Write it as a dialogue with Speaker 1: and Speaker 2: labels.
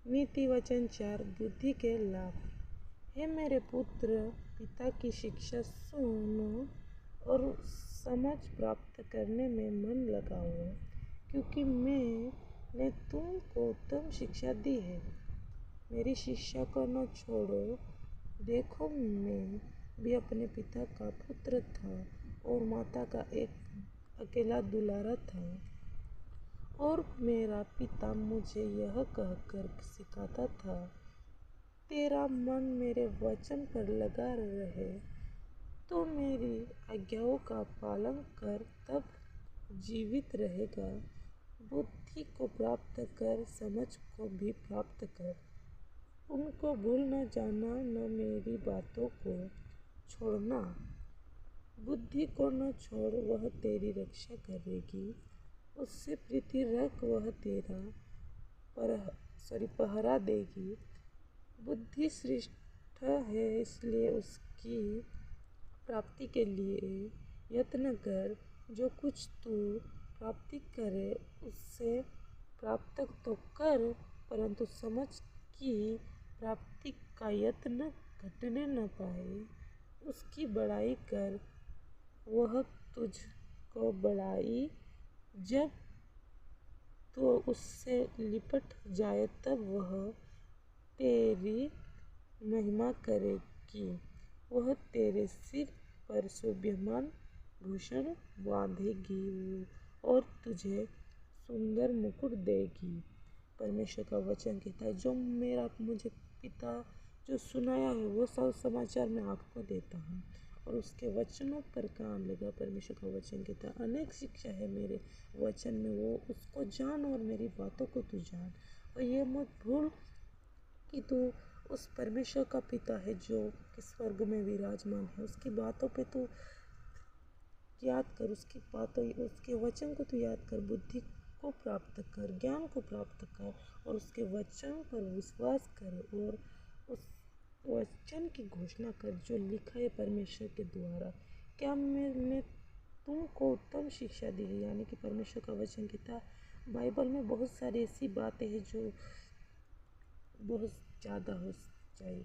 Speaker 1: नीति वचन 4 बुद्धि के लाभ। हे मेरे पुत्र, पिता की शिक्षा सुनो और समझ प्राप्त करने में मन लगाओ, क्योंकि मैंने तुमको उत्तम शिक्षा दी है। मेरी शिक्षा को न छोड़ो। देखो, मैं भी अपने पिता का पुत्र था और माता का एक अकेला दुलारा था, और मेरा पिता मुझे यह कहकर सिखाता था, तेरा मन मेरे वचन पर लगा रहे तो मेरी आज्ञाओं का पालन कर, तब जीवित रहेगा। बुद्धि को प्राप्त कर, समझ को भी प्राप्त कर। उनको भूल न जाना, न मेरी बातों को छोड़ना। बुद्धि को न छोड़, वह तेरी रक्षा करेगी। उससे प्रीति रख, वह तेरा पहरा देगी। बुद्धि श्रेष्ठ है, इसलिए उसकी प्राप्ति के लिए यत्न कर। जो कुछ तू प्राप्ति करे, उससे प्राप्त तो कर, परंतु समझ की प्राप्ति का यत्न घटने न पाए। उसकी बड़ाई कर, वह तुझको बढ़ाई। जब तो उससे लिपट जाए, तब वह तेरी महिमा करेगी। वह तेरे सिर पर शोभायमान भूषण बांधेगी और तुझे सुंदर मुकुट देगी। परमेश्वर का वचन कहता है, जो मेरा मुझे पिता जो सुनाया है, वो सब समाचार मैं आपको देता हूँ, और उसके वचनों पर कान लगा। परमेश्वर का वचन कहता है, अनेक शिक्षा है मेरे वचन में, वो उसको जान और मेरी बातों को तू जान। और ये मत भूल कि तू उस परमेश्वर का पिता है जो कि स्वर्ग में विराजमान है। उसकी बातों पे तू याद कर, उसकी बातों, उसके वचन को तू याद कर। बुद्धि को प्राप्त कर, ज्ञान को प्राप्त कर, और उसके वचन पर विश्वास कर, और उस वचन की घोषणा कर जो लिखा है परमेश्वर के द्वारा। क्या मैंने तुमको उत्तम शिक्षा दी है? यानी कि परमेश्वर का वचन कहता है, बाइबल में बहुत सारी ऐसी बातें हैं जो बहुत ज़्यादा हो जाएगी।